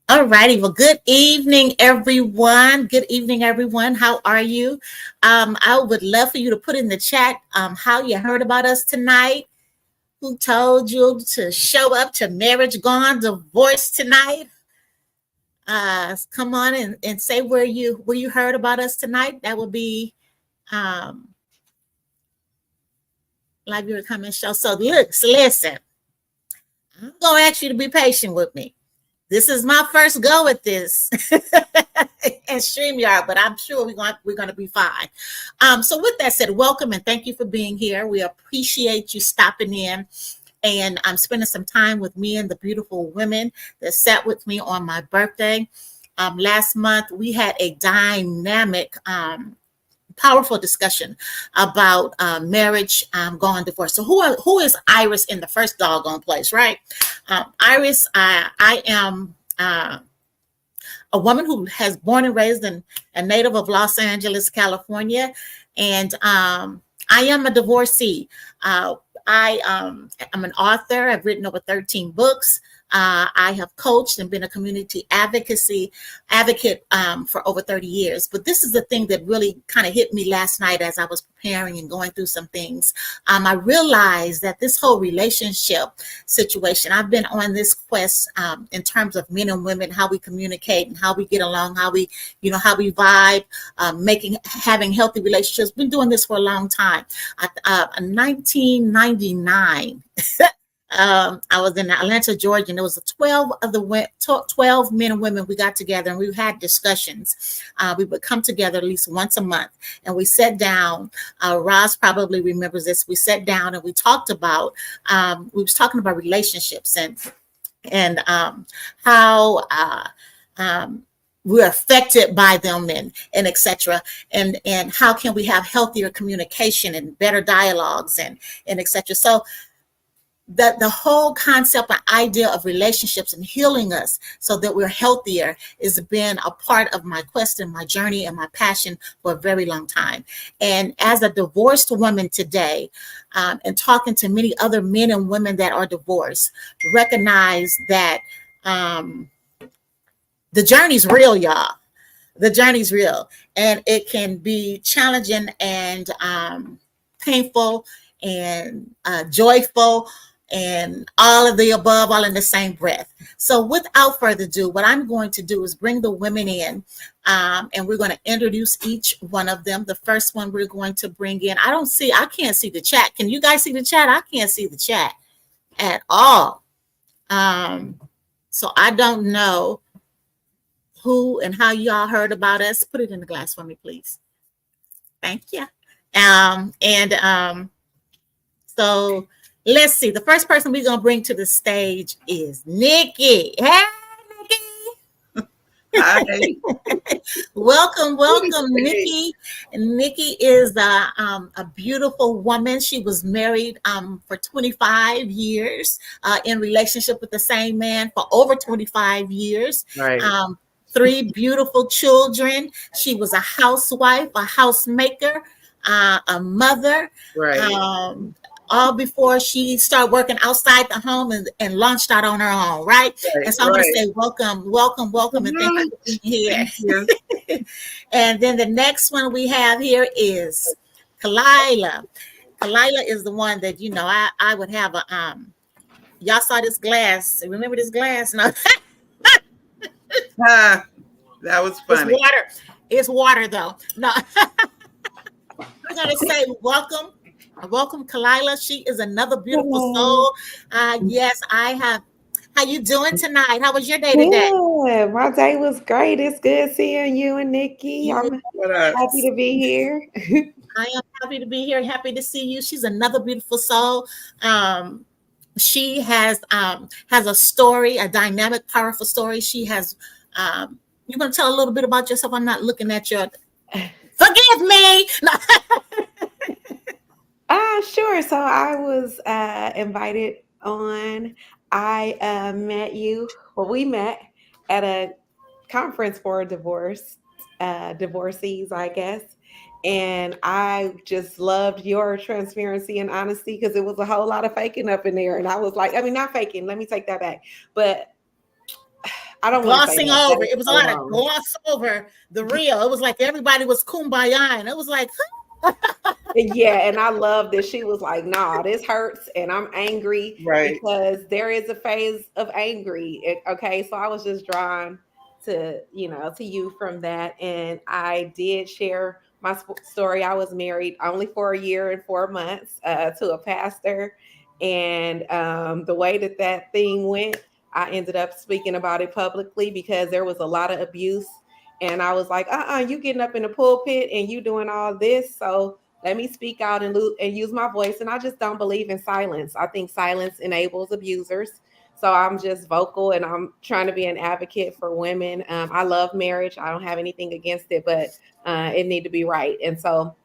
All righty. Well, good evening, everyone. Good evening, everyone. How are you? I would love for you to put in the chat how you heard about us tonight. Who told you to show up to Marriage Gone Divorce tonight? Come on and say where you heard about us tonight. That would be um, live viewer comment show. So, listen. I'm gonna ask you to be patient with me. This is my first go at this and StreamYard, but I'm sure we're gonna be fine. So with that said, welcome and thank you for being here. We appreciate you stopping in and spending some time with me and the beautiful women that sat with me on my birthday. Last month we had a dynamic powerful discussion about marriage gone divorce. So who is Iris in the first doggone place, right? Iris, I am a woman who has born and raised in a native of Los Angeles, California, and I am a divorcee. I'm an author. I've written over 13 books. I have coached and been a community advocate for over 30 years. But this is the thing that really kind of hit me last night as I was preparing and going through some things. I realized that this whole relationship situation, I've been on this quest in terms of men and women, how we communicate and how we get along, how we vibe, having healthy relationships. Been doing this for a long time. 1999. I was in Atlanta, Georgia, and there was 12 men and women. We got together and we had discussions. We would come together at least once a month, and we sat down. Roz probably remembers this. We sat down and we talked about. We was talking about relationships and how. We're affected by them and etc. And how can we have healthier communication and better dialogues and etc. So the whole concept and idea of relationships and healing us so that we're healthier has been a part of my quest and my journey and my passion for a very long time. And as a divorced woman today, and talking to many other men and women that are divorced, recognize that the journey's real, y'all. The journey's real, and it can be challenging and painful and joyful and all of the above, all in the same breath. So without further ado, what I'm going to do is bring the women in, and we're going to introduce each one of them. The first one we're going to bring in, I can't see the chat. Can you guys see the chat? I can't see the chat at all. So I don't know who and how y'all heard about us. Put it in the glass for me, please. Thank you. So let's see. The first person we're going to bring to the stage is Nikki. Hey, Nikki. Hi. Welcome, Nikki. Nikki is a beautiful woman. She was married for 25 years, in relationship with the same man for over 25 years. Right. 3 beautiful children. She was a housewife, a housemaker, a mother. Right. All before she started working outside the home and launched out on her own, right? And so I'm going to say welcome, and thank you for being here. And then the next one we have here is Kalila. Kalila is the one that, I would have a, y'all saw this glass. Remember this glass? No. That was funny. It's water though. No. I'm going to say welcome, Kalila. She is another beautiful soul. Yes, I have. How you doing tonight? How was your day today? Good. My day was great. It's good seeing you and Nikki. I'm happy to be here. I am happy to be here. Happy to see you. She's another beautiful soul. She has a story, a dynamic, powerful story. She has. You want to tell a little bit about yourself? I'm not looking at your. Forgive me. Sure. So I was invited on. I met you. Well, we met at a conference for divorcees, I guess. And I just loved your transparency and honesty because it was a whole lot of faking up in there. And I was like, I mean, not faking. Let me take that back. But I don't want to say glossing that. over. That is It was a so lot of wrong. gloss over the real. It was like everybody was kumbaya, and it was like, Yeah, and I love that she was like, "Nah, this hurts, and I'm angry Right. because there is a phase of angry." Okay, so I was just drawn to to you from that, and I did share my story. I was married only for a year and 4 months to a pastor, and the way that that thing went, I ended up speaking about it publicly because there was a lot of abuse. And I was like, you getting up in the pulpit and you doing all this. So let me speak out and use my voice. And I just don't believe in silence. I think silence enables abusers. So I'm just vocal and I'm trying to be an advocate for women. I love marriage. I don't have anything against it, but it need to be right. And so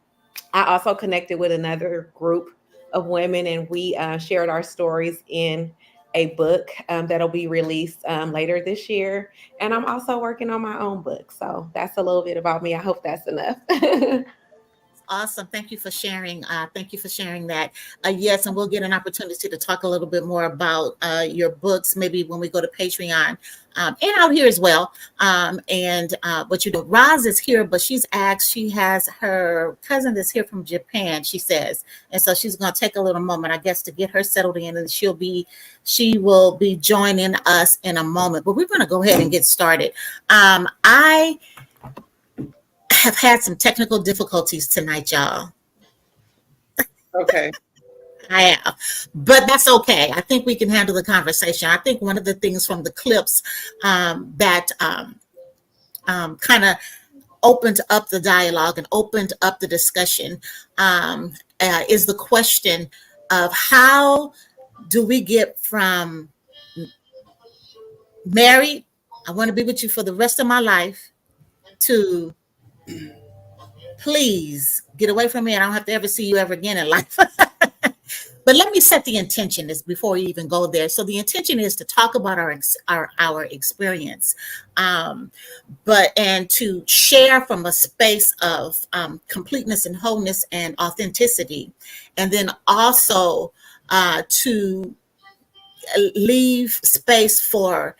I also connected with another group of women, and we shared our stories in a book that'll be released later this year. And I'm also working on my own book. So that's a little bit about me. I hope that's enough. awesome. Thank you for sharing. Thank you for sharing that. Yes, and we'll get an opportunity to talk a little bit more about your books, maybe when we go to Patreon, and out here as well. And what you do, Roz is here, but she's asked. She has her cousin that's here from Japan. She says, and so she's going to take a little moment, I guess, to get her settled in, and she will be joining us in a moment. But we're going to go ahead and get started. I have had some technical difficulties tonight, y'all. Okay. I have, but that's okay. I think we can handle the conversation. I think one of the things from the clips that kind of opened up the dialogue and opened up the discussion is the question of how do we get from married, I want to be with you for the rest of my life, to please get away from me. I don't have to ever see you ever again in life. But let me set the intention is before we even go there. So the intention is to talk about our experience, and to share from a space of completeness and wholeness and authenticity, and then also to leave space for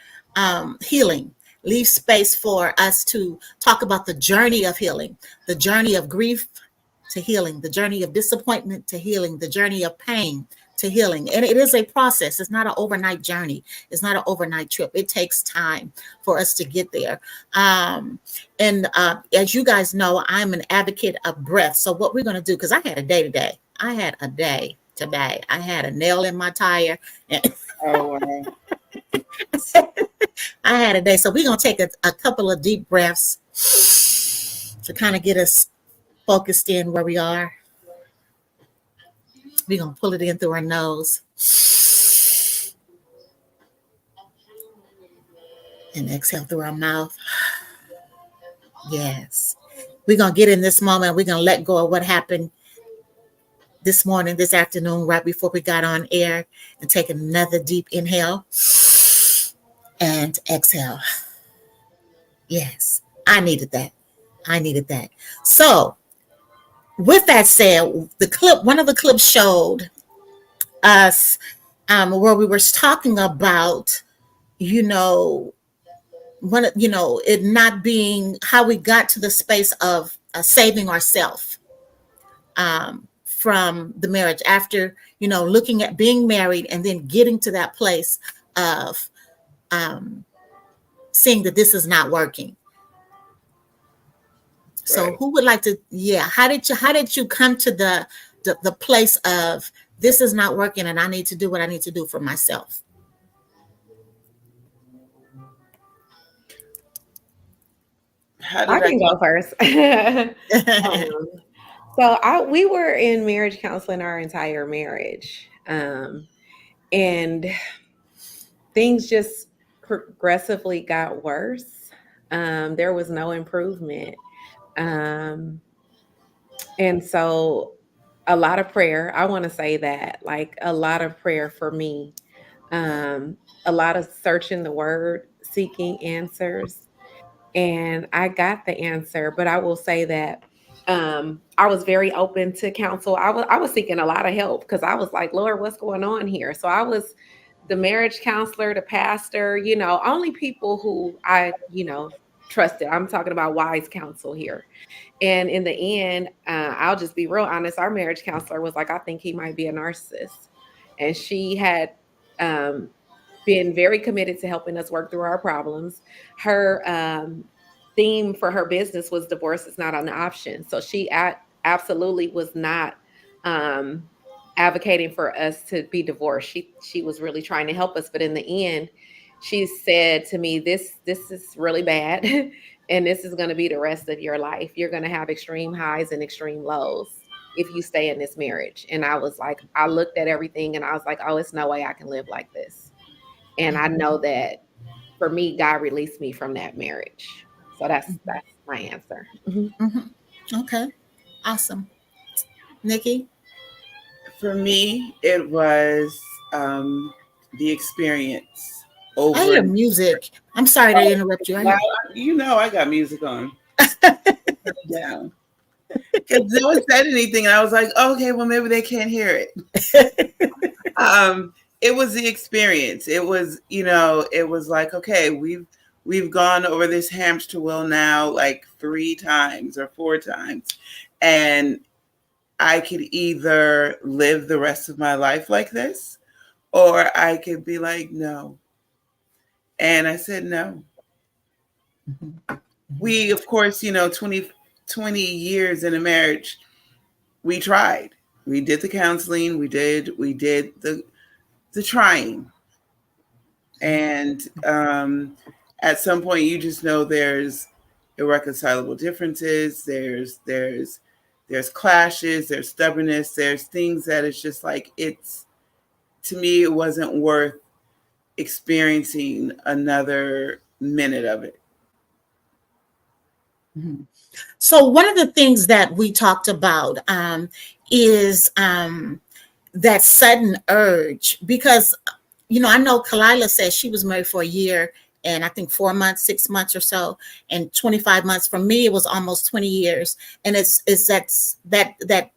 healing. Leave space for us to talk about the journey of healing, the journey of grief to healing, the journey of disappointment to healing, the journey of pain to healing. And it is a process. It's not an overnight journey. It's not an overnight trip. It takes time for us to get there. And as you guys know, I'm an advocate of breath. So what we're going to do, because I had a day today. I had a day today. I had a nail in my tire. And Oh, wow. I had a day. So we're going to take a couple of deep breaths to kind of get us focused in where we are. We're going to pull it in through our nose and exhale through our mouth. Yes. We're going to get in this moment. We're going to let go of what happened this morning, this afternoon, right before we got on air, and take another deep inhale and exhale. Yes. I needed that. I needed that. So with that said, one of the clips showed us where we were talking about, it not being how we got to the space of saving ourselves from the marriage after, looking at being married and then getting to that place of seeing that this is not working. So Right. who would like to, how did you come to the place of this is not working and I need to do what I need to do for myself? How I did I can go come? first. We were in marriage counseling our entire marriage. And things just progressively got worse. There was no improvement. Um, and so a lot of prayer, I want to say that, like a lot of prayer for me, a lot of searching the word, seeking answers. And I got the answer, but I will say that I was very open to counsel. I was seeking a lot of help because I was like, Lord, what's going on here? So I was the marriage counselor, the pastor, only people who I, trusted. I'm talking about wise counsel here. And in the end, I'll just be real honest. Our marriage counselor was like, I think he might be a narcissist. And she had been very committed to helping us work through our problems. Her theme for her business was divorce is not an option. So she absolutely was not advocating for us to be divorced. She was really trying to help us. But in the end, she said to me, this is really bad. And this is going to be the rest of your life. You're going to have extreme highs and extreme lows if you stay in this marriage. And I was like, I looked at everything and I was like, oh, it's no way I can live like this. And I know that for me, God released me from that marriage. So that's my answer. Okay. Awesome. Nikki? For me, it was the experience over. I hear music. I'm sorry to interrupt you. I got music on. Down. Because no one said anything, and I was like, okay, well, maybe they can't hear it. It was the experience. It was, it was like, okay, we've gone over this hamster wheel now like 3 times or 4 times, and I could either live the rest of my life like this, or I could be like, no. And I said no. We, of course, 20 years in a marriage, we tried. We did the counseling. We did the trying. And at some point, you just know there's irreconcilable differences. There's clashes. There's stubbornness. There's things that it's just like, to me, it wasn't worth experiencing another minute of it. So one of the things that we talked about is that sudden urge, because, I know Kalila said she was married for a year and I think 4 months, 6 months or so, and 25 months. For me, it was almost 20 years. And it's that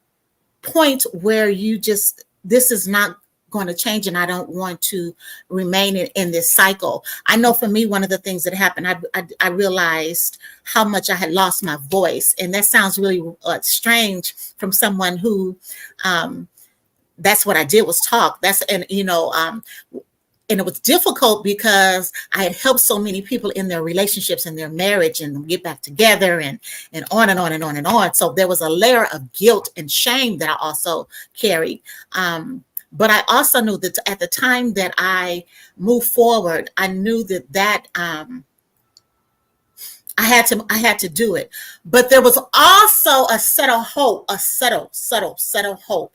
point where you just, this is not going to change and I don't want to remain in this cycle. I know for me, one of the things that happened, I realized how much I had lost my voice. And that sounds really strange from someone who, that's what I did was talk. And it was difficult because I had helped so many people in their relationships and their marriage and get back together and on and on and on and on. So there was a layer of guilt and shame that I also carried. But I also knew that at the time that I moved forward, I knew that I had to do it. But there was also a subtle hope, a subtle hope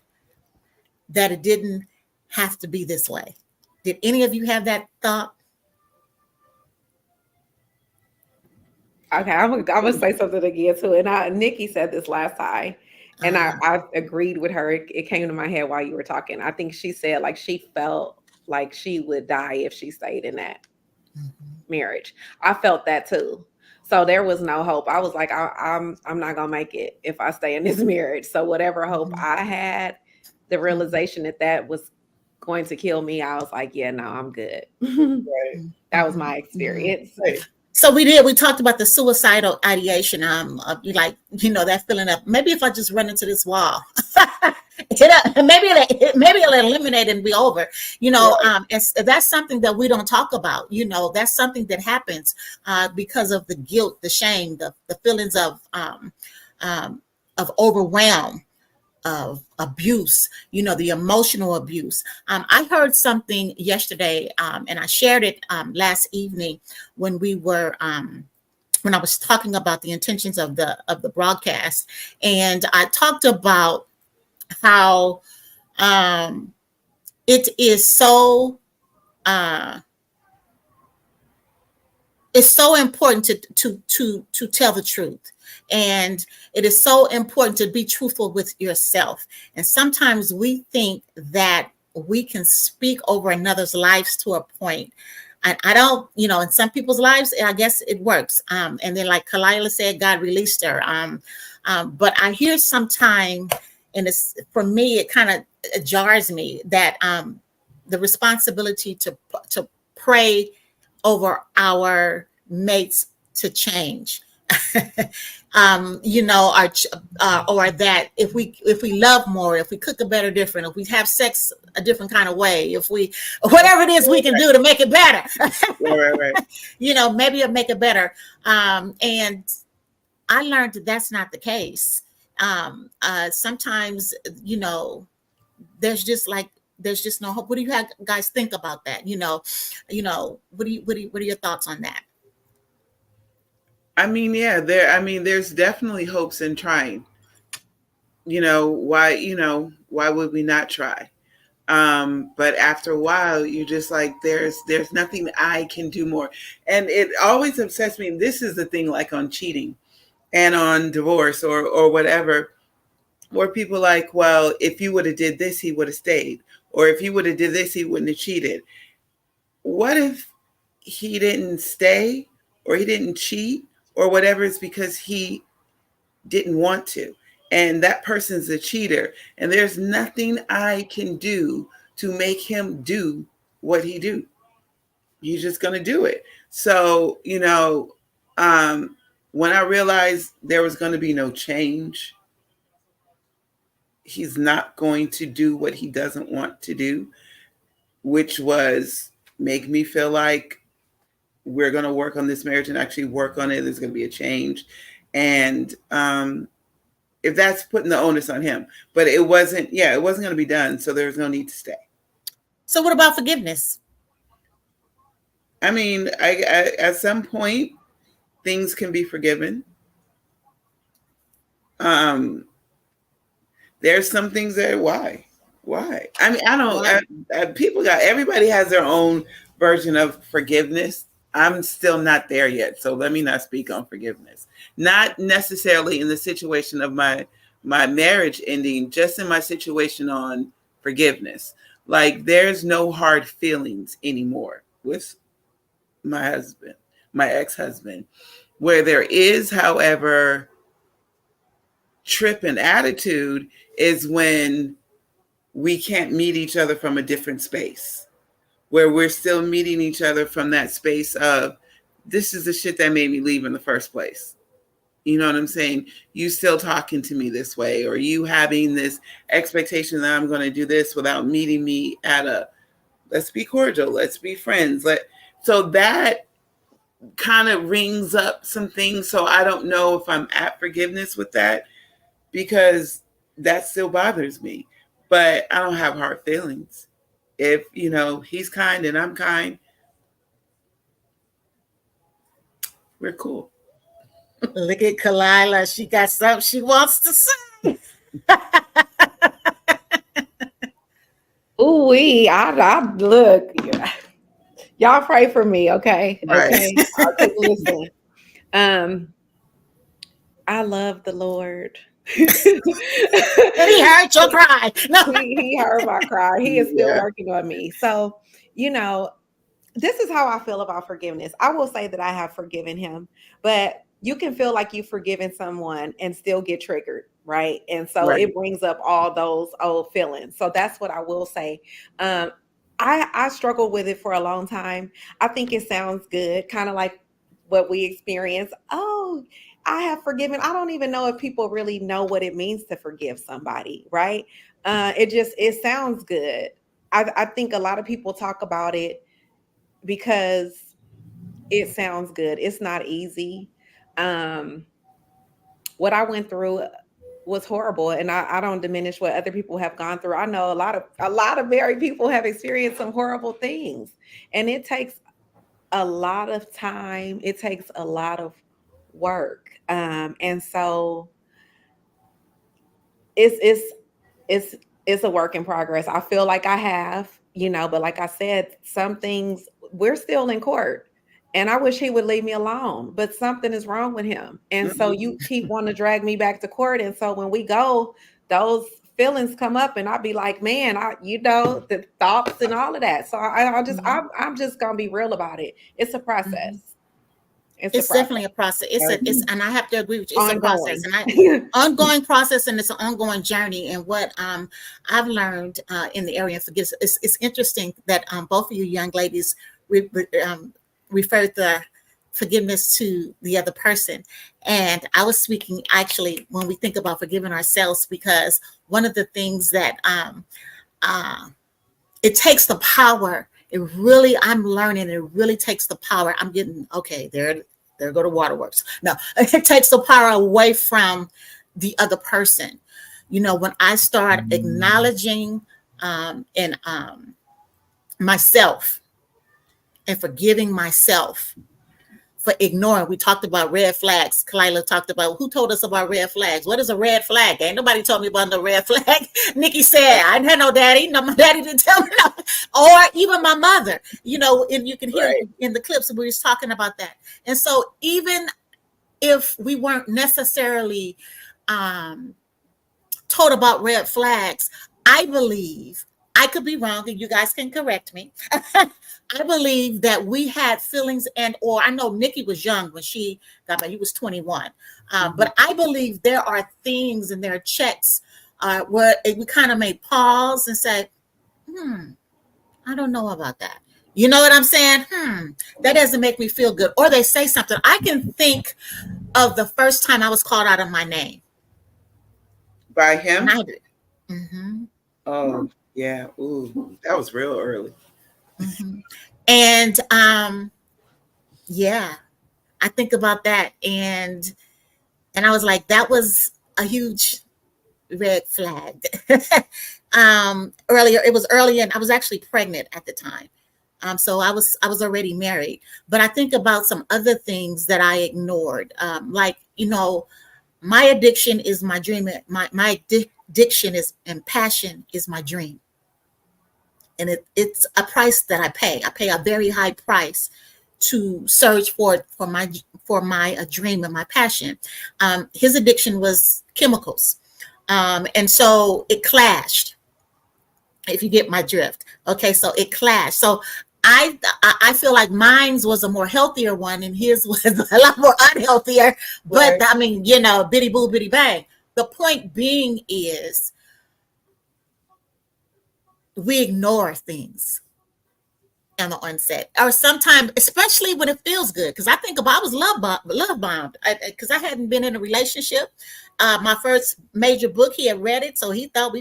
that it didn't have to be this way. Did any of you have that thought? Okay, I'm gonna say something again too. And Nikki said this last time, and I agreed with her. It came to my head while you were talking. I think she said like she felt like she would die if she stayed in that marriage. I felt that too. So there was no hope. I was like, I'm not gonna make it if I stay in this marriage. So whatever hope I had, the realization that was going to kill me, I was like, yeah, no, I'm good. Right. That was my experience. Right. So we talked about the suicidal ideation, that feeling of maybe if I just run into this wall, maybe it'll eliminate and be over, that's something that we don't talk about. That's something that happens because of the guilt, the shame, the feelings of overwhelm, of abuse, the emotional abuse. I heard something yesterday, and I shared it last evening when we were when I was talking about the intentions of the broadcast, and I talked about how it is so it's so important to tell the truth. And it is so important to be truthful with yourself. And sometimes we think that we can speak over another's lives to a point. And I don't, in some people's lives, I guess it works. And then like Kalila said, God released her. But I hear sometime, and it's, for me, it kind of jars me that the responsibility to pray over our mates to change. You know, or that if we love more, if we cook a better different, if we have sex a different kind of way, if we whatever it is we can do to make it better. Right. You know, maybe it'll make it better. And I learned that that's not the case. Sometimes, you know, there's just no hope. What do you guys think about that? You know, what are your thoughts on that? I mean, yeah, there's definitely hopes in trying. You know, why would we not try? But after a while, you're just like, there's nothing I can do more. And it always upsets me. This is the thing, like on cheating and on divorce or whatever, where people like, well, if you would have did this, he would have stayed. Or if you would have did this, he wouldn't have cheated. What if he didn't stay or he didn't cheat or whatever? It's because he didn't want to. And that person's a cheater. And there's nothing I can do to make him do what he do. He's just going to do it. So, you know, when I realized there was going to be no change, he's not going to do what he doesn't want to do, which was make me feel like we're going to work on this marriage and actually work on it. There's going to be a change. And if that's putting the onus on him, but it wasn't going to be done. So there's no need to stay. So what about forgiveness? I mean, I at some point, things can be forgiven. There's some things that why? I mean, I don't. Everybody has their own version of forgiveness. I'm still not there yet, so let me not speak on forgiveness. Not necessarily in the situation of my marriage ending, just in my situation on forgiveness. Like, there's no hard feelings anymore with my husband, my ex-husband. Where there is, however, trip and attitude is when we can't meet each other from a different space, where we're still meeting each other from that space of, this is the shit that made me leave in the first place. You know what I'm saying? You still talking to me this way, or you having this expectation that I'm going to do this without meeting me at let's be cordial, let's be friends. So that kind of rings up some things. So I don't know if I'm at forgiveness with that, because that still bothers me. But I don't have hard feelings. If, you know, he's kind and I'm kind, we're cool. Look at Kalila. She got something she wants to say. Ooh, I look. Y'all pray for me, okay? Right. Okay. I'll take a listen. I love the Lord. He heard your cry. No. He heard my cry. He is still working on me. So, you know, this is how I feel about forgiveness. I will say that I have forgiven him, but you can feel like you've forgiven someone and still get triggered, right? And so it brings up all those old feelings. So that's what I will say. I struggled with it for a long time. I think it sounds good, kind of like what we experience. Oh, I have forgiven. I don't even know if people really know what it means to forgive somebody, right? It sounds good. I think a lot of people talk about it because it sounds good. It's not easy. What I went through was horrible, and I don't diminish what other people have gone through. I know a lot of married people have experienced some horrible things, and it takes a lot of time. It takes a lot of work, and so it's a work in progress. I feel like I have, but like I said, some things we're still in court. And I wish he would leave me alone, but something is wrong with him. And so you keep wanting to drag me back to court. And so when we go, those feelings come up and I'll be like, man, the thoughts and all of that. So I'm just going to be real about it. It's a process. It's a It's process. definitely a process. It's and I have to agree with you. It's a process, Ongoing. and I ongoing process, and it's an ongoing journey. And what I've learned in the area of forgiveness, it's interesting that both of you young ladies referred the forgiveness to the other person, and I was speaking actually when we think about forgiving ourselves, because one of the things that uh, it takes the power. It really, I'm learning. It really takes the power. I'm getting okay. There go to waterworks. No, it takes the power away from the other person. You know, when I start acknowledging and myself and forgiving myself for ignoring. We talked about red flags. Kalila talked about who told us about red flags. What is a red flag? Ain't nobody told me about no red flag. Nikki said, I didn't have no daddy. No, my daddy didn't tell me no. Or even my mother. You know, and you can hear Right. in the clips we was talking about that. And so even if we weren't necessarily um, told about red flags, I believe, I could be wrong and you guys can correct me. I believe that we had feelings, and or I know Nikki was young when she got married. He was 21. But I believe there are things and there are checks where we kind of may pause and say, I don't know about that. You know what I'm saying? That doesn't make me feel good. Or they say something. I can think of the first time I was called out of my name. By And him? I did. Hmm. Oh, yeah. Ooh, that was real early. Hmm. And yeah, I think about that, and I was like, that was a huge red flag. Earlier, it was early, and I was actually pregnant at the time. So I was already married, but I think about some other things that I ignored, like my addiction is my dream. My addiction is and passion is my dream, and it's a price that I pay. I pay a very high price to search for my dream and my passion. His addiction was chemicals, and so it clashed. If you get my drift, okay, so it clashed. So I feel like mine's was a more healthier one, and his was a lot more unhealthier. But Right. I mean, bitty boo, bitty bang. The point being is we ignore things on the onset, or sometimes, especially when it feels good. Because I think about I was love bombed because I hadn't been in a relationship. My first major book, he had read it, so he thought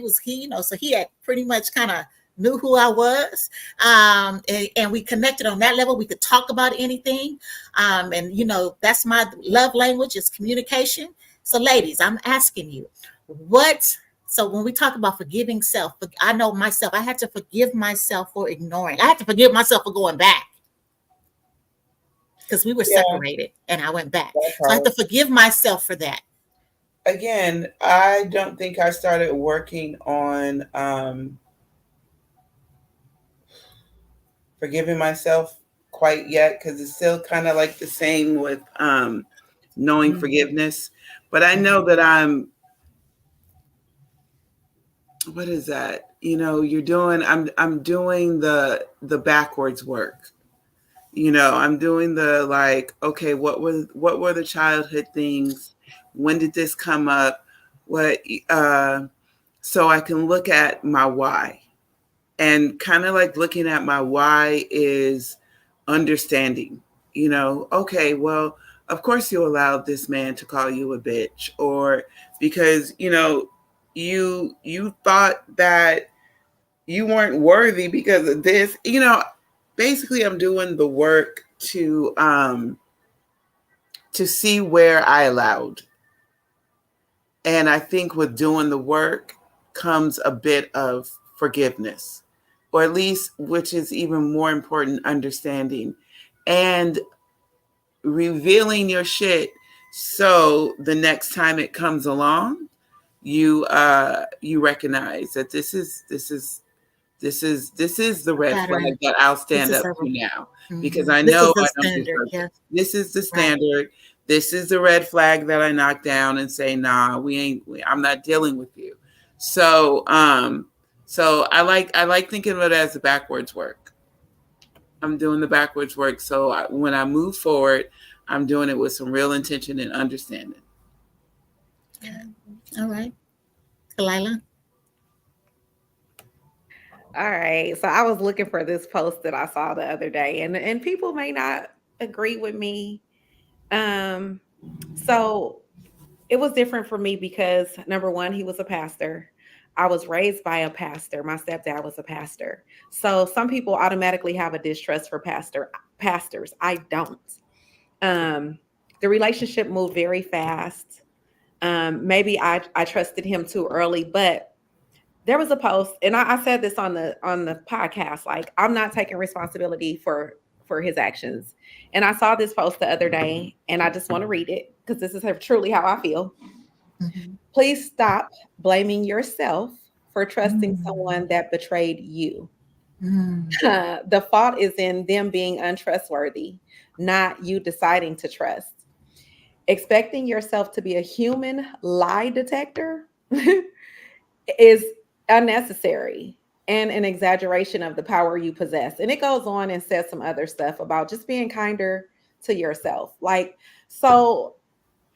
so he had pretty much kind of knew who I was, and we connected on that level. We could talk about anything, and that's my love language is communication. So, ladies, I'm asking you, what so when we talk about forgiving self, I know myself, I had to forgive myself for ignoring. I had to forgive myself for going back because we were Yeah, separated and I went back. that So I had part. to forgive myself for that. Again, I don't think I started working on forgiving myself quite yet because it's still kind of like the same with knowing Mhm, forgiveness. But I know mhm. that what is that? I'm doing the backwards work. I'm doing the like, okay, what were the childhood things? When did this come up? What so I can look at my why. And kind of like looking at my why is understanding, okay, well, of course you allowed this man to call you a bitch, or because, you thought that you weren't worthy because of this. Basically I'm doing the work to see where I allowed. And I think with doing the work comes a bit of forgiveness, or at least, which is even more important, understanding and revealing your shit. So the next time it comes along, you recognize that this is the red flag Pattern. that I'll This stand is up a to now because mhm. I This is know the I don't standard. deserve it. Yes, This is the right. standard. This is the red flag that I knock down and say, nah, I'm not dealing with you. So, I like thinking of it as the backwards work. I'm doing the backwards work. So when I move forward, I'm doing it with some real intention and understanding. All right. Kalila? All right. So I was looking for this post that I saw the other day, and people may not agree with me. Um, so it was different for me because number one, he was a pastor. I was raised by a pastor. My stepdad was a pastor. So some people automatically have a distrust for pastors. I don't. Um, the relationship moved very fast. Maybe I trusted him too early, but there was a post, and I said this on the podcast. Like, I'm not taking responsibility for his actions. And I saw this post the other day, and I just want to read it because this is truly how I feel. Mm-hmm. Please stop blaming yourself for trusting Mm. someone that betrayed you. Mm. The fault is in them being untrustworthy, not you deciding to trust. Expecting yourself to be a human lie detector is unnecessary and an exaggeration of the power you possess. And it goes on and says some other stuff about just being kinder to yourself. Like, so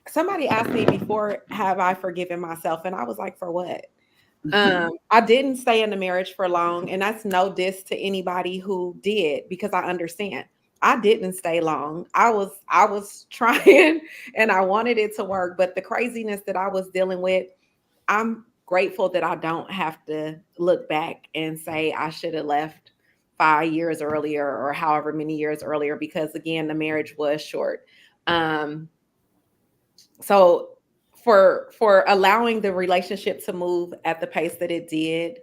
somebody asked me before, have I forgiven myself? And I was like, for what? I didn't stay in the marriage for long, and that's no diss to anybody who did, because I understand. I didn't stay long. I was trying and I wanted it to work, but the craziness that I was dealing with, I'm grateful that I don't have to look back and say I should have left 5 years earlier or however many years earlier, because again, the marriage was short. Um, so for allowing the relationship to move at the pace that it did,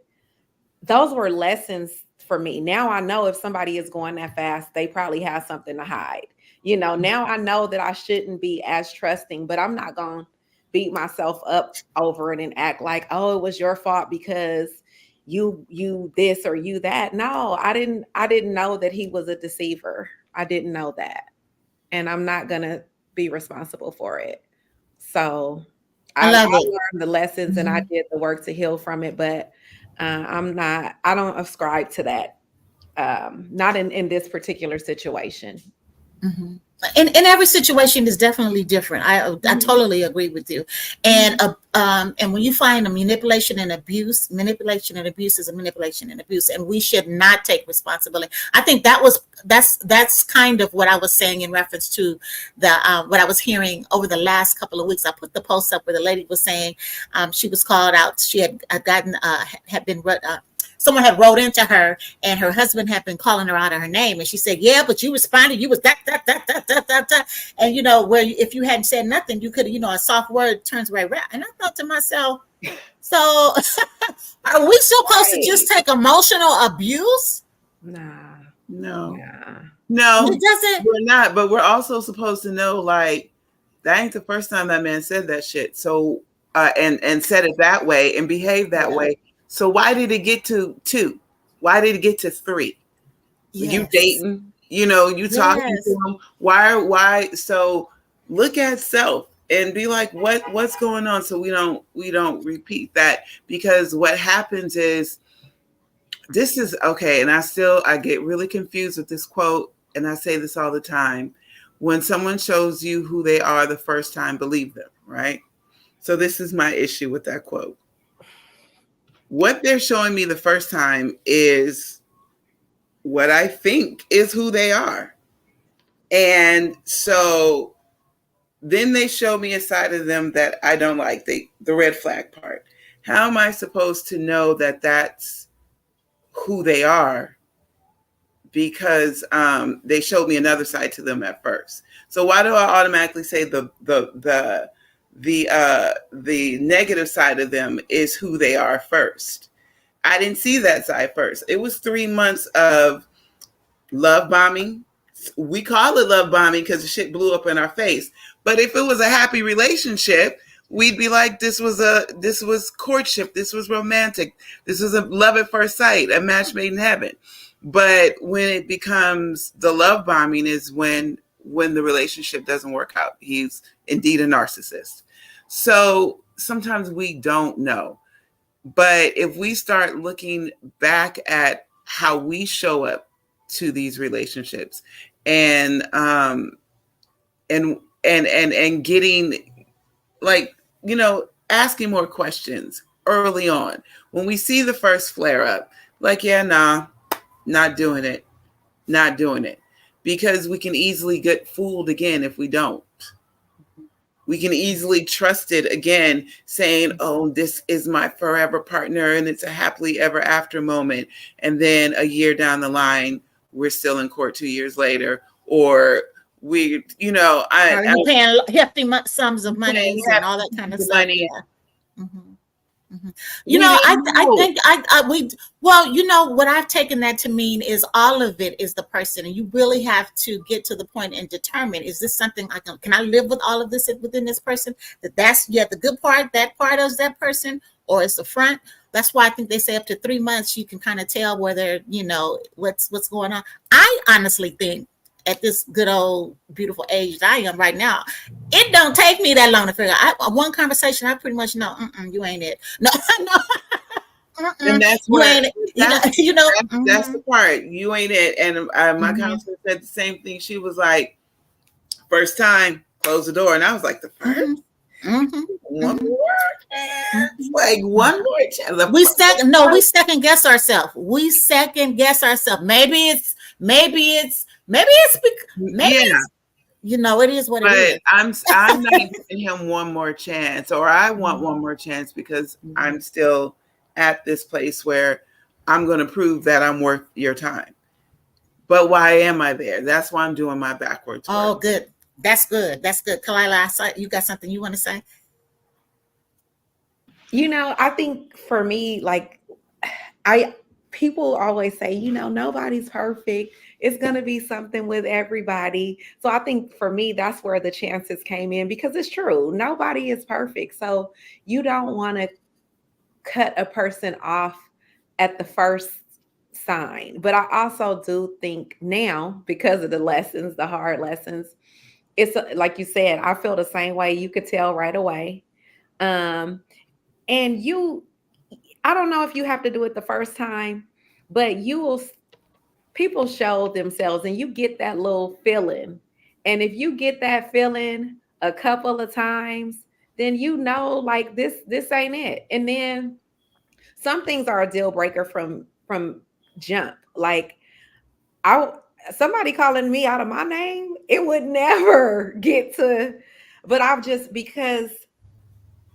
those were lessons for me. Now I know if somebody is going that fast, they probably have something to hide. Now I know that I shouldn't be as trusting, but I'm not going to beat myself up over it and act like, oh, it was your fault because you this or you that. No, I didn't know that he was a deceiver. I didn't know that. And I'm not going to be responsible for it. So I I love it. learned the lessons and I Mhm. did the work to heal from it, but I don't ascribe to that. Not in this particular situation. Mm-hmm. In every situation is definitely different. I Mhm. totally agree with you. Mhm. And when you find a manipulation and abuse is a manipulation and abuse, and we should not take responsibility. I think that's kind of what I was saying in reference to the what I was hearing over the last couple of weeks. I put the post up where the lady was saying she was called out. She had gotten had been someone had wrote into her, and her husband had been calling her out of her name, and she said, yeah, but you responded, you was that. And where if you hadn't said nothing, you could have, a soft word turns right around. And I thought to myself, so are we supposed to just Right. take emotional abuse? Nah. No, Nah. no, It doesn't. we're not. But we're also supposed to know, like, that ain't the first time that man said that shit. So, and said it that way and behaved that Yeah. way. So why did it get to 2? Why did it get to 3? You Yes. dating, you talking to Yes. them. Why? So look at self and be like, what's going on? So we don't repeat that, because what happens is, this is okay. And I get really confused with this quote. And I say this all the time. When someone shows you who they are the first time, believe them, right? So this is my issue with that quote. What they're showing me the first time is what I think is who they are. And so then they show me a side of them that I don't like, the red flag part. How am I supposed to know that that's who they are? Because they showed me another side to them at first. So why do I automatically say the negative side of them is who they are first? I didn't see that side first. It was 3 months of love bombing. We call it love bombing because the shit blew up in our face. But if it was a happy relationship, we'd be like, this was courtship, this was romantic, this was a love at first sight, a match made in heaven. But when it becomes the love bombing is when the relationship doesn't work out. He's indeed a narcissist. So sometimes we don't know. But if we start looking back at how we show up to these relationships, and and getting, like, asking more questions early on. When we see the first flare up, like, yeah, nah, not doing it, not doing it. Because we can easily get fooled again if we don't. We can easily trust it again, saying, oh, this is my forever partner and it's a happily ever after moment. And then a year down the line, we're still in court 2 years later, or we, you're paying hefty sums of money and all that kind of stuff. Money. Yeah. Mm-hmm. Mm-hmm. I think what I've taken that to mean is all of it is the person, and you really have to get to the point and determine, is this something can I live with all of this within this person? That's the good part, that part of that person, or it's the front. That's why I think they say up to 3 months you can kind of tell whether what's going on. I honestly think at this good old beautiful age that I am right now, it don't take me that long to figure out. One conversation, I pretty much know, you ain't it. No, no. And that's you where ain't it. That's the part. You ain't it. And my counselor said the same thing. She was like, first time, close the door. And I was like, the first? One more chance. Like, one more chance. We second guess ourselves. Maybe it's it is what it is. I'm not giving him one more chance, or I want one more chance, because I'm still at this place where I'm going to prove that I'm worth your time. But why am I there? That's why I'm doing my backwards work. Oh, good. That's good. Kalila, you got something you want to say? I think for me, like, people always say, nobody's perfect. It's going to be something with everybody. So I think for me, that's where the chances came in, because it's true. Nobody is perfect. So you don't want to cut a person off at the first sign. But I also do think now, because of the lessons, the hard lessons, it's like you said, I feel the same way. You could tell right away. And I don't know if you have to do it the first time, but people show themselves and you get that little feeling. And if you get that feeling a couple of times, then like this ain't it. And then some things are a deal breaker from jump. Like somebody calling me out of my name, it would never get to, but because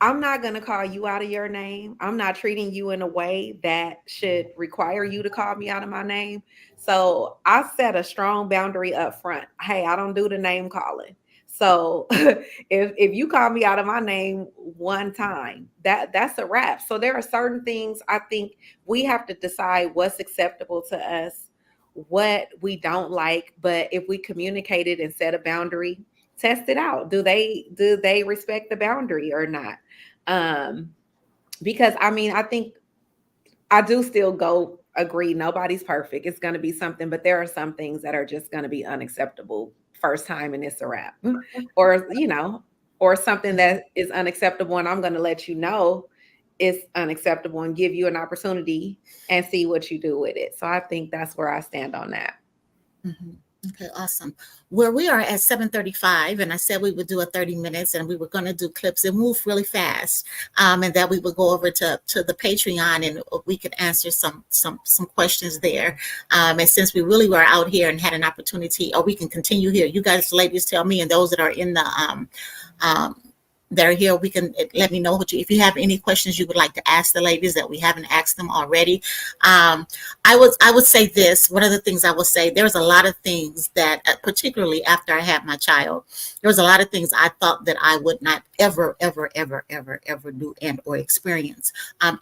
I'm not going to call you out of your name. I'm not treating you in a way that should require you to call me out of my name. So I set a strong boundary up front. Hey, I don't do the name calling. So if you call me out of my name one time, that's a wrap. So there are certain things I think we have to decide what's acceptable to us, what we don't like. But if we communicate it and set a boundary, test it out. Do they respect the boundary or not? Because I think I do still agree. Nobody's perfect. It's going to be something, but there are some things that are just going to be unacceptable first time, and it's a wrap. or something that is unacceptable, and I'm going to let you know it's unacceptable and give you an opportunity and see what you do with it. So I think that's where I stand on that. Mm-hmm. Okay, awesome. Where we are at 7:35, and I said we would do a 30 minutes, and we were going to do clips and move really fast, and that we would go over to the Patreon, and we could answer some questions there. And since we really were out here and had an opportunity, or we can continue here. You guys, ladies, tell me, and those that are in the that are here, we can let me know if you have any questions you would like to ask the ladies that we haven't asked them already. I would say this. One of the things I will say, there's a lot of things that, particularly after I had my child, there was a lot of things I thought that I would not ever do and or experience. I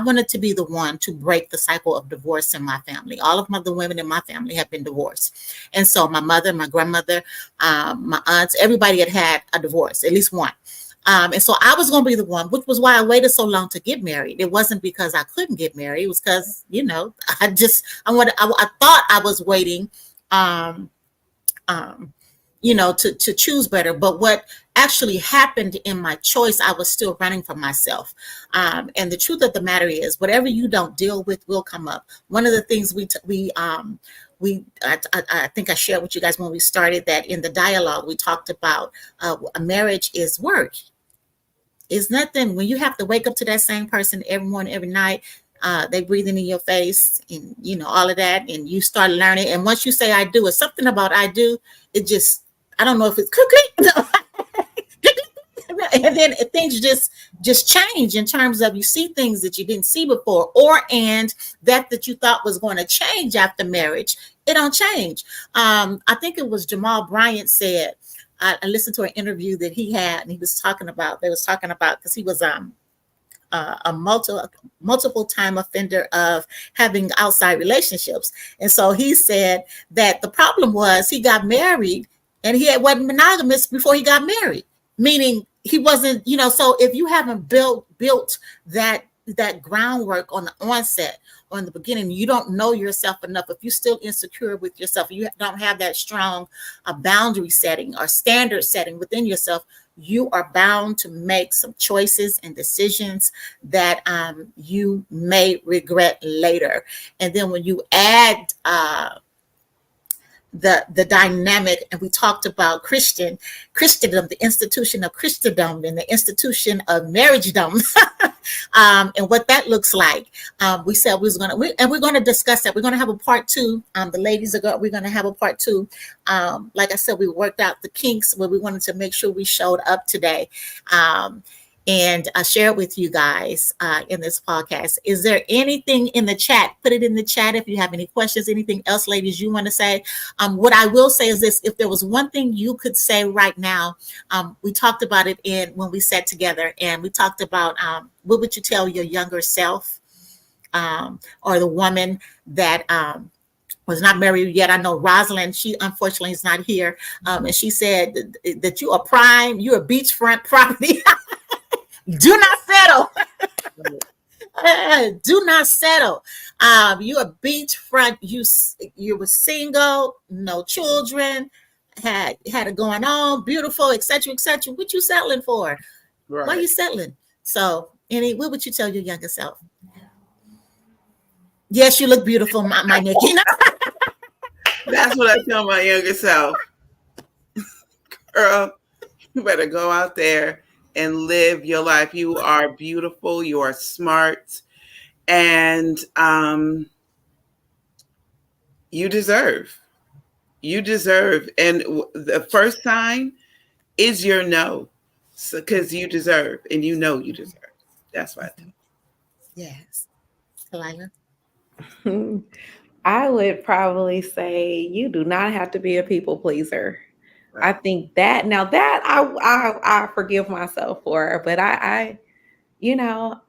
wanted to be the one to break the cycle of divorce in my family. All of the women in my family have been divorced. And so my mother, my grandmother, my aunts, everybody had a divorce, at least one. And so I was going to be the one, which was why I waited so long to get married. It wasn't because I couldn't get married. It was because, I thought I was waiting to choose better. But what actually happened in my choice, I was still running from myself. And the truth of the matter is, whatever you don't deal with will come up. One of the things I think I shared with you guys when we started that in the dialogue, we talked about a marriage is work. It's nothing when you have to wake up to that same person every morning, every night. They breathing in your face and all of that, and you start learning. And once you say I do, it's something about I do. It just, I don't know if it's quickly. And then things just change in terms of you see things that you didn't see before, and that you thought was going to change after marriage, it don't change. I think it was Jamal Bryant said, I listened to an interview that he had, and they was talking about, because he was a multiple time offender of having outside relationships. And so he said that the problem was he got married and he wasn't monogamous before he got married, meaning he wasn't, so if you haven't built that groundwork on the onset or in the beginning, you don't know yourself enough. If you're still insecure with yourself, you don't have that strong boundary setting or standard setting within yourself, you are bound to make some choices and decisions that you may regret later. And then when you add the dynamic, and we talked about Christendom, the institution of Christendom and the institution of marriagedom, and what that looks like. We said we're going to discuss that. We're going to have a part 2. The ladies we're going to have a part 2. Like I said, we worked out the kinks where we wanted to make sure we showed up today. And share it with you guys in this podcast. Is there anything in the chat? Put it in the chat if you have any questions, anything else, ladies, you want to say. What I will say is this: if there was one thing you could say right now, we talked about it when we sat together, and we talked about what would you tell your younger self, or the woman that was not married yet. I know Rosalind, she unfortunately is not here, and she said that you are prime, you're a beachfront property. Do not settle. Do not settle. You're a beachfront. You were single, no children, had it going on, beautiful, etc., etc. What you settling for? Right. Why are you settling? So, what would you tell your younger self? Yes, you look beautiful, my Nikki. That's what I tell my younger self. Girl, you better go out there and live your life. You are beautiful. You are smart. And you deserve. You deserve. And the first sign is your no. Because you deserve. And you know you deserve. That's what I think. Yes. Kalila? I would probably say you do not have to be a people pleaser. I think that I forgive myself for, but I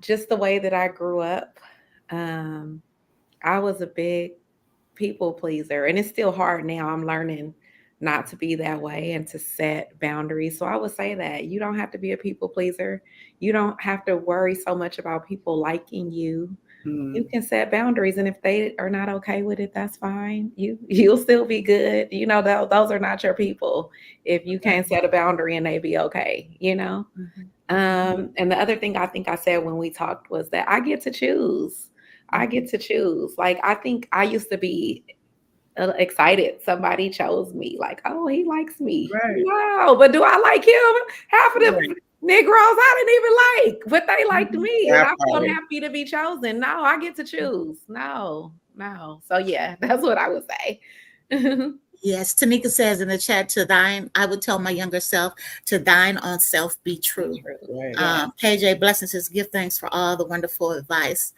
just the way that I grew up, I was a big people pleaser, and it's still hard now. I'm learning not to be that way and to set boundaries. So I would say that you don't have to be a people pleaser. You don't have to worry so much about people liking you. You can set boundaries, and if they are not okay with it, that's fine. You'll still be good. Those are not your people if you can't set a boundary and they be okay. And the other thing I think I said when we talked was that I get to choose. I get to choose. Like, I think I used to be excited somebody chose me, like, oh, he likes me. Right. Wow, but do I like him? Half of them Negroes I didn't even like, but they liked me, and I felt happy to be chosen. No, I get to choose. No. So yeah, that's what I would say. Yes, Tanika says in the chat, to thine, I would tell my younger self, to thine own self be true. Right. KJ Blessing says, give thanks for all the wonderful advice.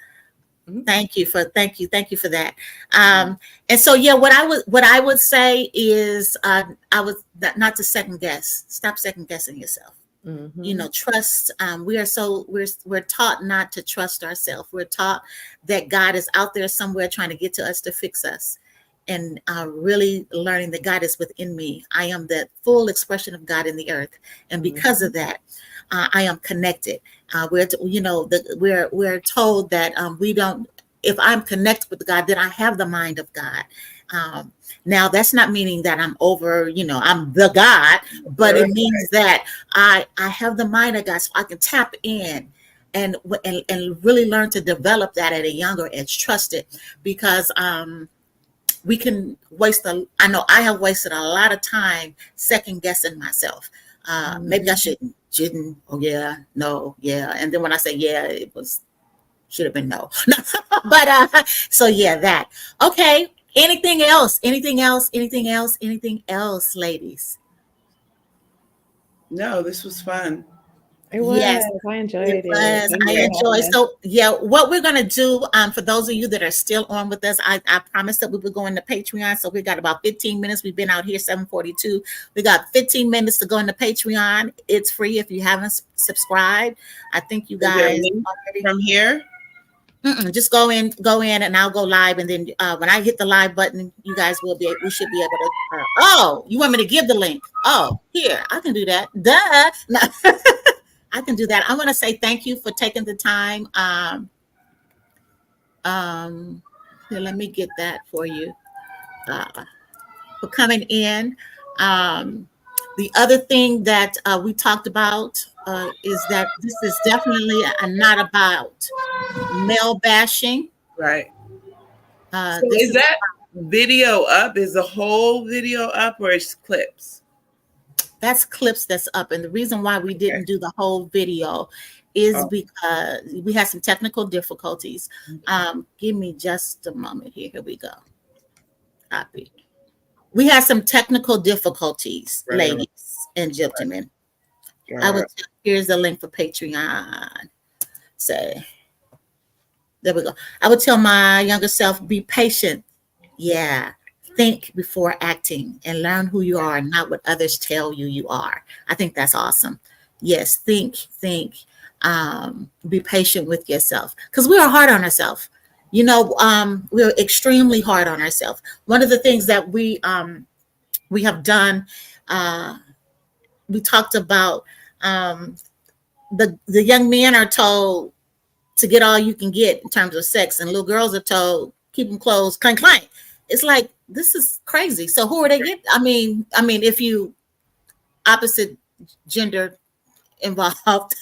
Mm-hmm. Thank you for that. And so, yeah, what I would say is, I would not to second guess. Stop second guessing yourself. Mm-hmm. Trust. We're taught not to trust ourselves. We're taught that God is out there somewhere trying to get to us to fix us. And really learning that God is within me. I am the full expression of God in the earth, and because of that, I am connected. We're told that we don't. If I'm connected with God, then I have the mind of God. Now that's not meaning that I'm over, I'm the God, but it means that I have the mind of God, so I can tap in and really learn to develop that at a younger age, trust it, because we can I know I have wasted a lot of time second guessing myself. Maybe I shouldn't, oh yeah, no, yeah. And then when I say yeah, it should have been no. But so yeah, that. Okay. Anything else? Anything else? Anything else? Anything else, ladies? No, this was fun. It was. Yes, I enjoyed it it. was. Thank I you for enjoy. having us. So yeah, what we're gonna do, for those of you that are still on with us, I promised that we would go into Patreon. So we got about 15 minutes. We've been out here 7:42. We got 15 minutes to go into Patreon. It's free if you haven't subscribed. I think you Is there a guys link already. from here? Just go in, and I'll go live, and then when I hit the live button, you guys we should be able to. Oh, you want me to give the link? Oh, here, I can do that. Duh. No. I can do that. I want to say thank you for taking the time. Here, let me get that for you. For coming in. The other thing that we talked about is that this is definitely not about male bashing. Right. So This is that video up? Is the whole video up, or is clips? That's clips that's up. And the reason why we didn't do the whole video is because we had some technical difficulties. Give me just a moment here. Here we go. Copy. We had some technical difficulties, ladies and gentlemen. Here's the link for Patreon. Say, there we go. I would tell my younger self, be patient. Yeah. Think before acting and learn who you are and not what others tell you are. I think that's awesome. Yes, think, be patient with yourself, because we are hard on ourselves. We're extremely hard on ourselves. One of the things that we have done, we talked about, the young men are told to get all you can get in terms of sex, and little girls are told keep them closed, clank clank. It's like, this is crazy. So who are they getting? I mean, if you opposite gender involved,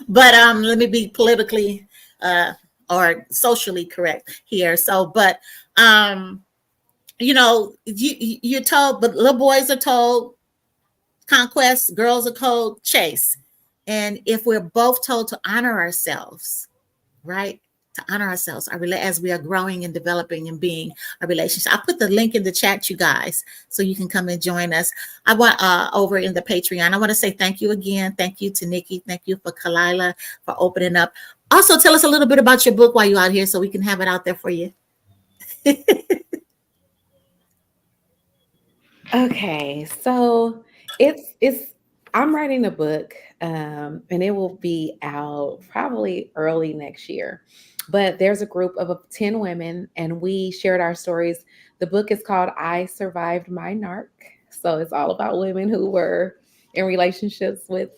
but let me be politically or socially correct here. So, but you're told, but little boys are told conquest, girls are told chase. And if we're both told to honor ourselves, right? To honor ourselves, as we are growing and developing and being a relationship. I put the link in the chat, you guys, so you can come and join us. I want over in the Patreon. I want to say thank you again. Thank you to Nikki. Thank you for Kalila for opening up. Also, tell us a little bit about your book while you're out here, so we can have it out there for you. Okay, so I'm writing a book, and it will be out probably early next year. But there's a group of 10 women, and we shared our stories. The book is called I Survived My Narc. So it's all about women who were in relationships with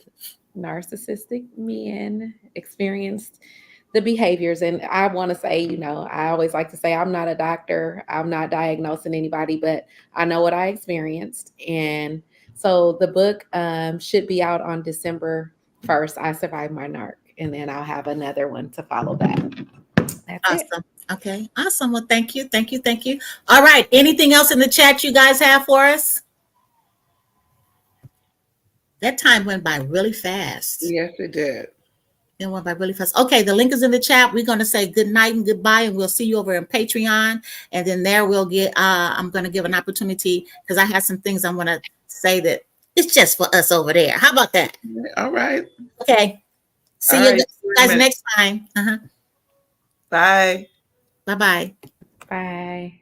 narcissistic men, experienced the behaviors. And I want to say, I always like to say I'm not a doctor. I'm not diagnosing anybody, but I know what I experienced. And so the book should be out on December 1st. I Survived My Narc. And then I'll have another one to follow that. That's awesome. it. Okay. Awesome. Well, thank you. All right. Anything else in the chat you guys have for us? That time went by really fast. Yes, it did. It went by really fast. Okay, the link is in the chat. We're going to say good night and goodbye, and we'll see you over in Patreon. And then there we'll get, I'm going to give an opportunity, because I have some things I want to say that it's just for us over there. How about that? All right. Okay. See you guys next time. Bye. Bye-bye. Bye.